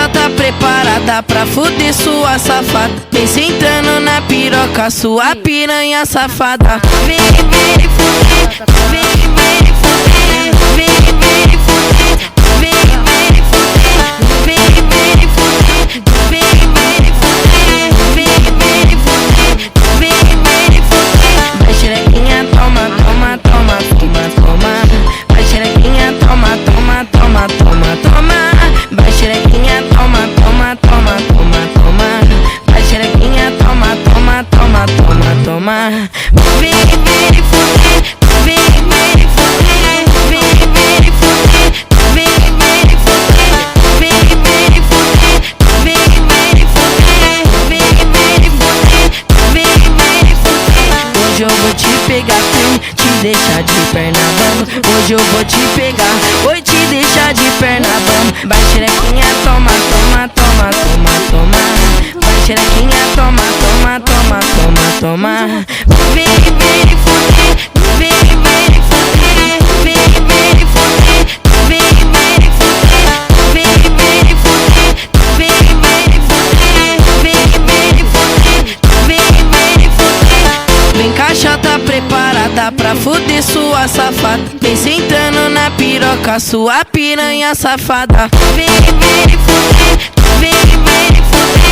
caixota preparada pra fuder sua safada. Vem sentando na piroca, sua piranha safada. Vem fuder, vem fuder, vem fuder, vem fuder, vem fuder, vem fuder, vem fuder, vem fuder. Vai xerequinha, toma, toma, toma, toma, toma. Vai xerequinha, toma, toma, toma, toma, toma. Vai xerequinha, toma, toma, toma, toma, toma. Vai xerequinha, toma, toma, toma, toma, toma. Vem fuder, vem fuder, vem fuder, vem fuder, vem fuder, vem fuder, vem fuder. Hoje eu vou te pegar, te deixar de perna bamba. Hoje eu vou te pegar, oi, te deixar de perna bamba. Vai xerequinha, toma, toma, toma, toma, toma. Vai xerequinha, toma, toma, toma, toma, toma. Vem fuder, vem fuder, vem fuder, vem fuder, vem fuder, vem fuder, vem fuder. Vem caixota preparada pra fuder sua safada. Vem sentando na piroca, sua piranha safada. Vem fuder, vem fuder, vem fuder,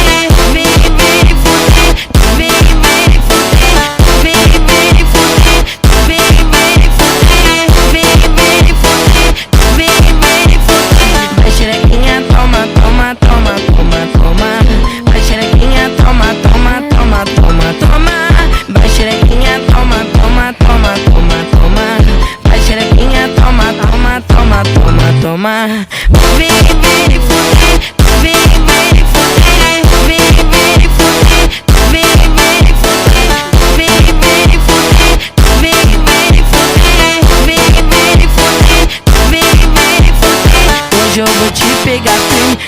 vem fuder, vem fuder, vem fuder, vem fuder, vem fuder. Vai xerequinha, toma, toma, toma, toma, toma. Vai xerequinha, toma, toma, toma, toma, toma. Vai xerequinha, toma, toma, toma, toma, toma. Vai xerequinha, toma, toma, toma, toma, toma. Vem fuder, vem fuder, vem fuder, vem fuder, vem fuder, vem fuder, vem fuder. Hoje eu vou te pegar,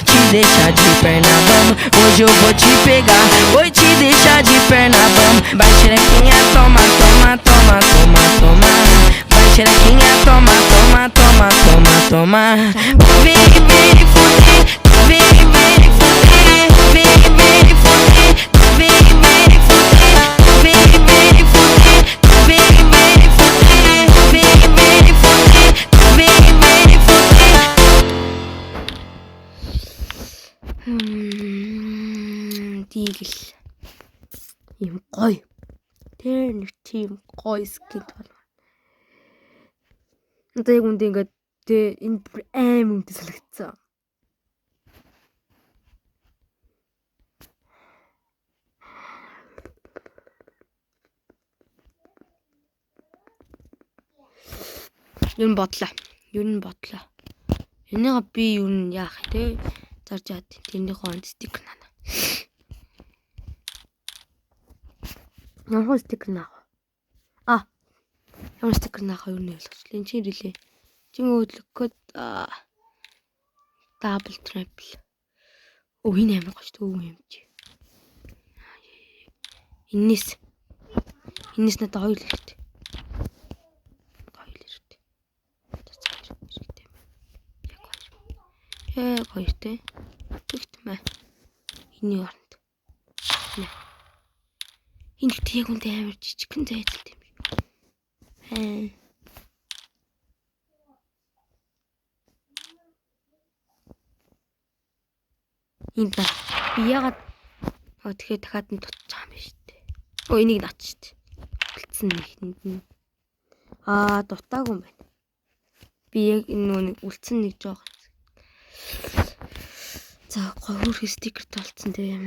te deixar de perna bamba. Hoje eu vou te pegar, oi, te deixar de perna bamba. Vai xerequinha, toma, toma, toma, toma, toma. Vai xerequinha, toma, toma, toma, toma, toma. Vem fuder, vem fuder, vem fuder, vem fuder, vem fuder, vem fuder, vem fuder. Дийл юм гоё. Тэр нэг тийм гоё скин байна. Одоо яг үндэ ингээд тэ энэ аим үнэтэй санагдсан. Юу н бодлоо. Энийг би юу н яах те зарж яад тэрний хонд стикер нана. Ямар стикер наах? Ямар стикер наах юу нэ ойлгочлаа. Энд чинь ирэлээ. Чин өдлөгөд дабл трипл. Энэ амар гоч төв юм чи. Энэс надад хоёр хэрэгтэй. Яг хоёртэй. Тэгтмээ. Эний оронд. Энэ их яг үнтэй амар жижигхэн зайдалт юм шиг. Энд би ягаад тэгэхээр дахиад нь дутчих юм шүү дээ. Энийг наач шүү дээ. Үлдсэн нэгэнд нь. Дутаагүй юм байна. Би яг энэ нэг үлдсэн нэг жоох. За гойр стикер толцсон тийм.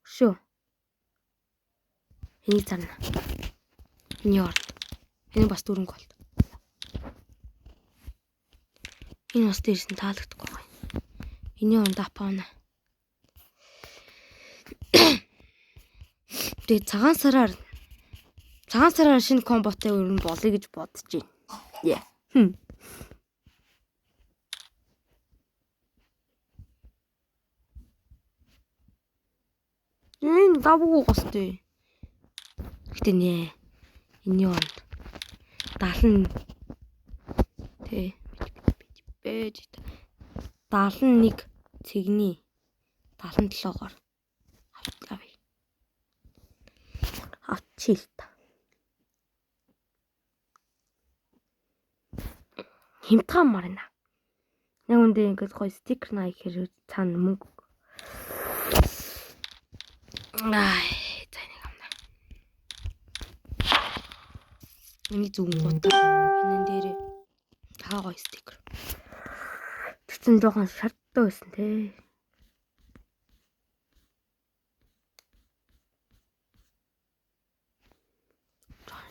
Шүү. Энийг зарна. Энэ орд. Энэ бас дөрөнгө болт. Энэ бас дээрс нь таалагдахгүй гоё. Эний оронд апаана. Тэгээ цагаан сараар шинэ комботой өрн болъё гэж бодож байна. Яа. Энэ давгүй гостой. Гэтэ нэ. Эний оронд 70 тэ бэж 71 цэгний 77-оор автлаа. Авчил та. Химтган марна. Яг үндэ ингээд гоё стикер наа ихээр цаана мөнгө. Ай, тань амна. Миний зүг гот. Энэ дээр хаа гоё стикер. Тэгсэн жоохон шарттай байсан те.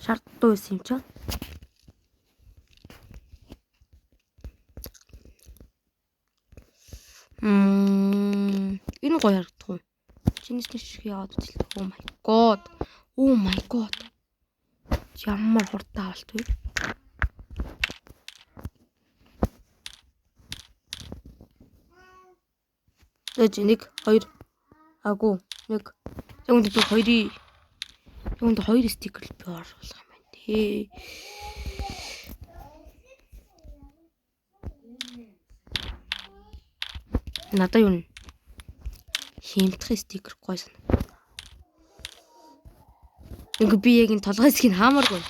Шарттай байсан юм чаа. Энэ гоё харагдах уу? Чиний шиг яагаад үзэлтэй? Oh my god. Ямар хурдан авалт вэ? Ээж 1 2 агуу 1. Яг үндэ би 2-ий. Яг үндэ 2 стикер л би оруулах юм байна тий. Надаа юу нэ? Химтгий стикер гоё санагдав. Ингээ би яг энэ толгой хэсгийг хаамааргүй.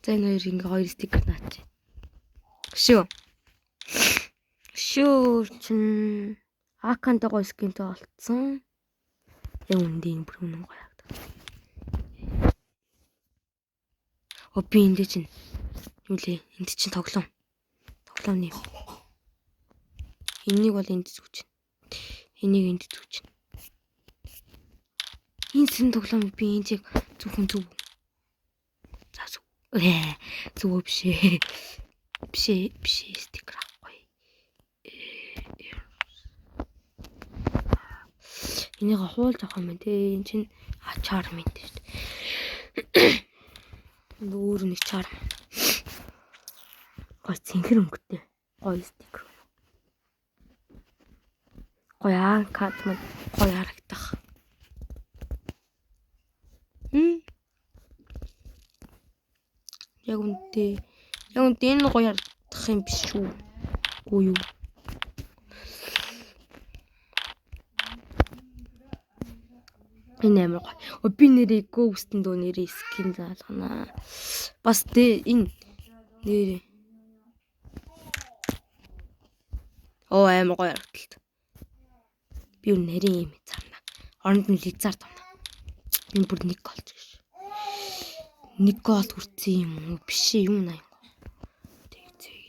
За энэ хоёр ингээ 2 стикер наач. Шүү чин акантай гоё скинтэй болцсон. Яг үндэ энэ бүр үнэн гоё харагдав. Би энд чинь юу лээ? Энд чинь тоглоом нэм. Энийг бол энд зүгч. Энийг энд зүгч. Энэ сэн тоглоом би энд яг зөвхөн зөв. За зөв. Зөв биш стикер авахгүй. Энийг хуулж авах юм байна те. Энд чинь чарм юм дээ. Өөр нэг чарм. Гой цэнхэр өнгөтэй. Гой стикер. Гоё кат мод гоё харагдах. Яг үнтэй энэ гоё харагдах юм биш шүү. Үгүй юу. Энэ амар гоё. Би нэрээ гөөстэн дөө нэрээ скин заалгана. Бас энэ нэрээ. Амар гоё харагдaltaа. Би юу нэрээ юм цаана. Оронд нь лизард байна. Энэ бүр нэг голч гэж. Нэг гол хүрсэн юм уу? Биш юм 80.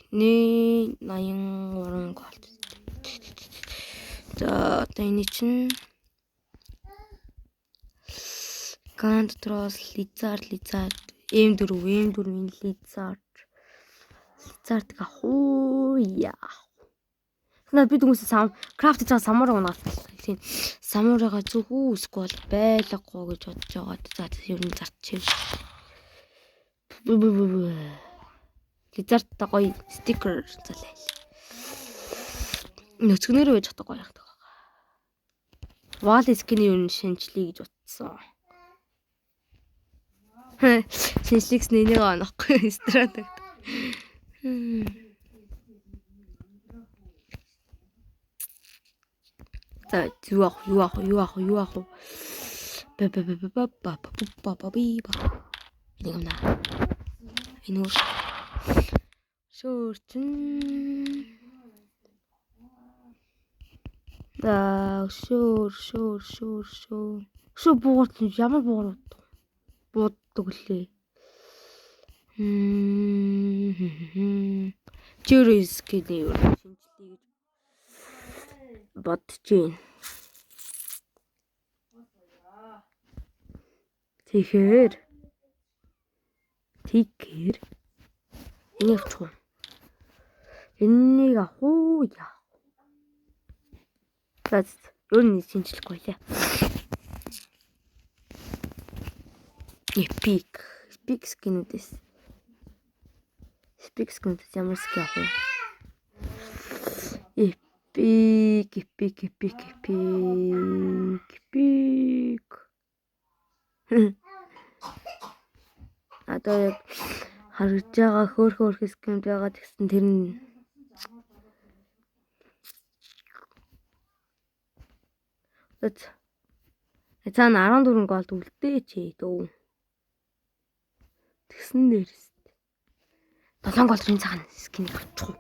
Нэг 83 гол. За одоо энэ чинь Гант трос лизард M4 энэ лизард хууя. Надад бид хүмүүс крафт хийж байгаа самурай унаалт. Тийм. Самурайга зүгүү эсвэл байлгагүй гэж бодож байгаа. За ер нь зарчих. Лизардтай гоё стикер залаа. Нөцгнөр байж чадах гоё явах. Вал скины ер нь шинжлэе гэж утсан. Шинжлэхс нэнийг онохгүй стратеги. За юу ах. Инээмна. Инүүр. Шүүрчин. Шүү буурт ямар бууддаг лээ. Чирис гэдэг юу шинжлэе гэж бодож байна. Тэгэхээр энийг авчих. Энийг авах яа. За юу нэг шинжлэхгүй лээ. Epic скинүүдээс ямар скин авах вэ? Epic. Одоо яг харж байгаа хөөх скинүүд байгаа гэсэн тэр нь Цаана 14 голд үлдээ чи дөө. Тэгсэн дээрс. 7 гол рин цагаан скинийг авчих.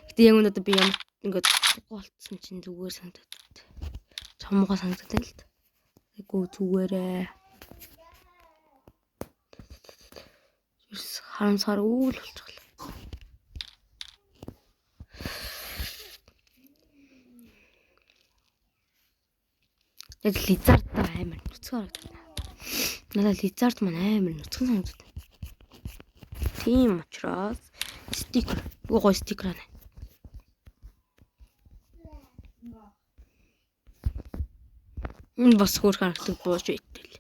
Гэтэ яг өнөөдөр би ямар ингээд болцсон чинь зүгээр санагдаад. Чамгаа санагдаад л та. Айгу зүгээрээ. Харамсаар үйл болчихлоо. Яг лизард амар нүцгэн харагдана. Надад лизард маань амар нүцгэн санагдав. Тийм учраас стикер. Гой стикер аа. Энэ бас хөр харагддаг бууж итэл.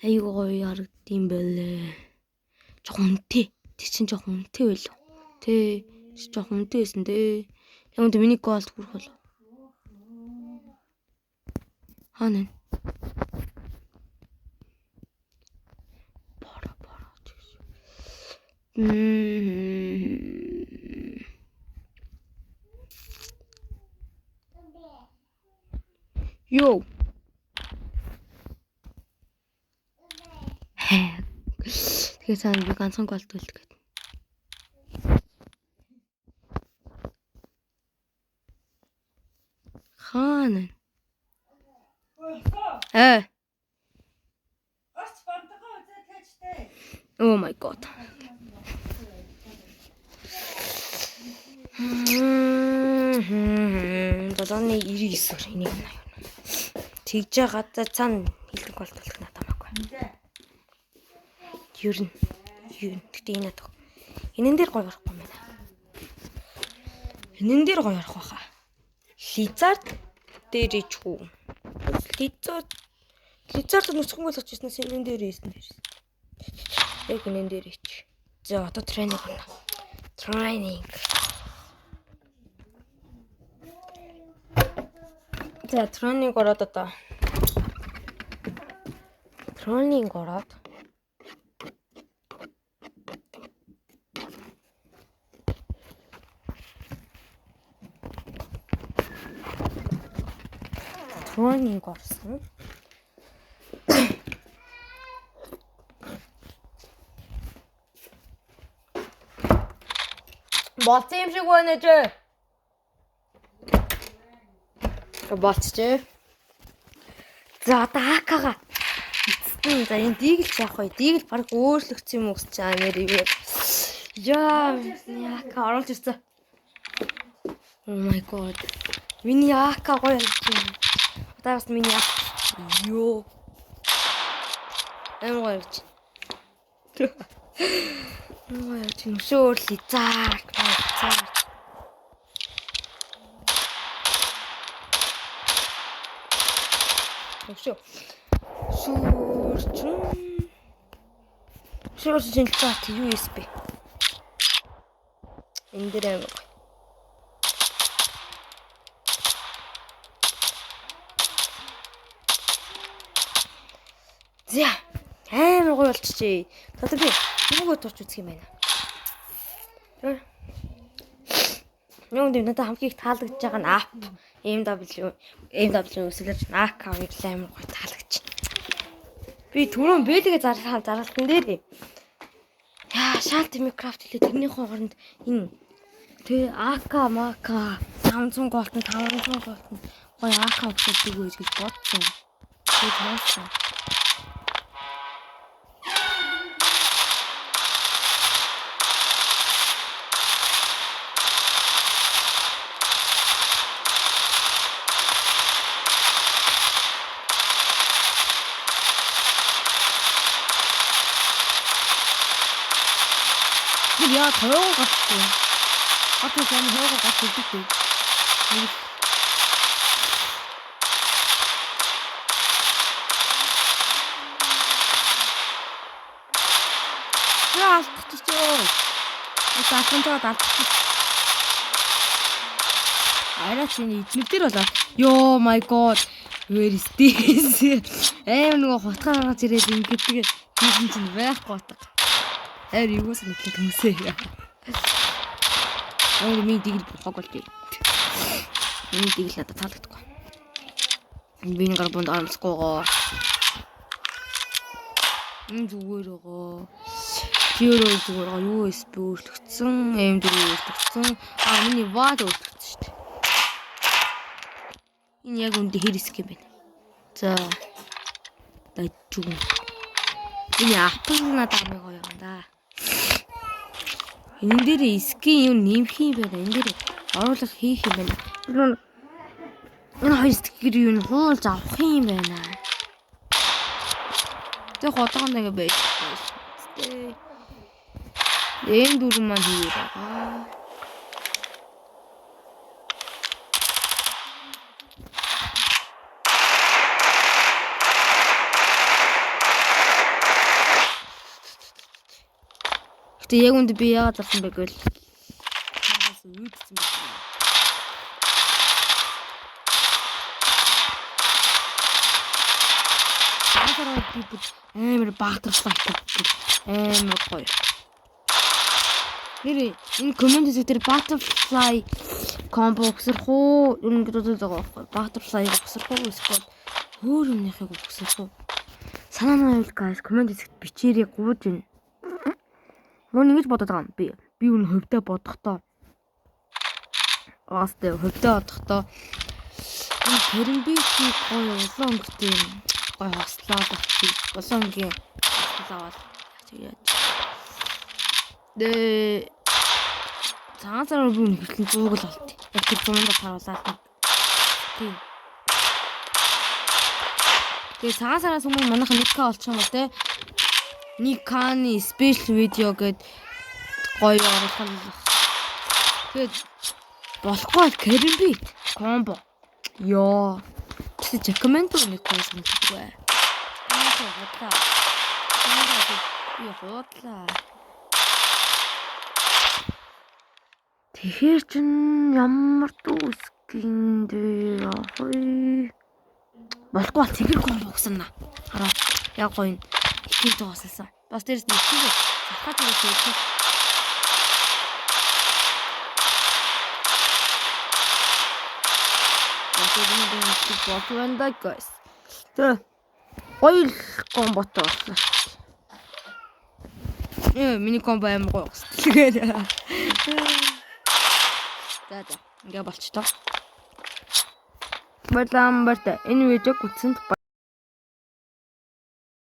Айгу гоё харагдсан байлээ. Жохон үнэтэй. Тэг чин жохон үнэтэй байлоо. Тэ жохон үнэтэй байсан дээ. Яг үнэ миний голд хүрэх болов. Хана. Бара. Йоо. Тэгээ цаана би ганцхан голд үлдэх. Хана. Oh my god. Додооны 99 энийг наа. Тэгж гадаа цаана хилдэг болтолох надад хамаагүй. Ер нь гэтээ энэ надад. Энэн дээр гоё орохгүй юм байна. Энэн дээр гоё орох байхаа. Лизард дээр ичгүй. Лизард нүцгэн болгож ирснээс энэн дээр ийсэн дээр. Яг энэн дээр ич. За одоо тренинг байна. Тренинг. За тренинг ороод одоо. Тренинг ороод. Тренинг орсон. Болцсон юм шиг байна ч. Болцчихэ. За одоо АК-га эцэстэн за энэ дигэлч яах вэ? Дигэл баг өөрчлөгдсөн юм уу гэж амар юм. Яа, АК оролж ирсэн. Oh my god. Миний АК гоё юм. Одоо бас миний АК. Йоо. Амар гоё. Ой, тийм шөөрли заа. Шүүрчин цаат USB. Энэ дээр аа. За, амар гоё болчихжээ. Одоо би нөгөө турч үзэх юм байна. Нэг надад хамгийн их таалагдж байгаа нь app MW өсөлж АК амар гоё таалагдчих. Би түрүүн бэлгээ зарлалтан дээр яа шалт Minecraft хэлээ тэрнийхээ хооронд энэ тэгээ АК мака 500 голтон 500 голтон гоё АК өгсөн гэж бодсон. Тэгээ таасан. Я тоогоо гацсан. Одоо яг тоогоо гацсан. Яа, тэтчээ. Это ахынтаа далчих. Арай чинь эднэр болоо. Yo my god. Where is this? Нөгөө хутгаар гаргаж ирээд ингэдэг юм чинь байхгүй утга. Юу гэсэн мэт хүмүүсээ. Миний дигэл хог болж. Миний дигэл надад таалагдахгүй. Би гар бунд арамсгүйгоо. Зүгээр байгаа. Зero зүгээр байгаа. USB өөрчлөгдсөн, M4 өөрчлөгдсөн. Миний вад өөрчлөгдсөн шүү дээ. Энэ яг үндэ хэр хэсэг юм бэ? За. Дайчгүй. Энэ Apple надад амиг гоё юм да. Энэ дээр скин юм нэмэх юм байна. Энэ дээр оруулах хийх юм байна. Энэ хоёр стикер юу н хуулж авах юм байна. Тэг хотгонд ингэ байж. Эм дөрөв маань хийгээд байгаа. Гэтэ яг үндэ би яагаад болсон бэ гэвэл хамаас үүдсэн байна. Баатараа би амар баатарлаа амар гоё. Нэр энэ комент хэсэг дээр butterfly combo өгсөрх үү? Ингээд байгаа байхгүй. Butterfly өгсөрх үү? Эсвэл өөр юмныхыг өгсөрх үү? Санаа нь guys комент хэсэгт бичээрэй гууж байна. Мөн ингэж бодоод байгаа юм. Би үн хөвдөө бодохдоо. Аастай хөвдөө бодохдоо энэ тэрэмбичийг гоё улаан өнгөтэй гоё хослоо болчих. Улаан өнгийн хослоо тэгээд цагаан би үнэхээр зууг л болт. Яг тэр зуундаа харуулаад. Тийм. Тэгээ цагаан сараас өмнө манайх Ника олчих юм ба те. Никаны спешиал видео гэд гоё оруулах. Тэгээд болохгүй Кэрэмбит комбо. Йоо. Чи комент нэг байсан гэдэг. Хотлаа. Хотлаа. Тэгэхээр чин ямар дүүскин дээр хой болохгүй цэгэр комбо өгсөн наа. Хараа. Яг гоё ихтэй тоосолсон. Бас дээрс нэг чинь захаад ирсэн. Болванда guys. Тэ. Гоё комботоо болсон. Миний комбо амар гоё болсон. Тэгээд. За. Ингээ болчихлоо. Баярлалаа. Энэ видеог үзсэнд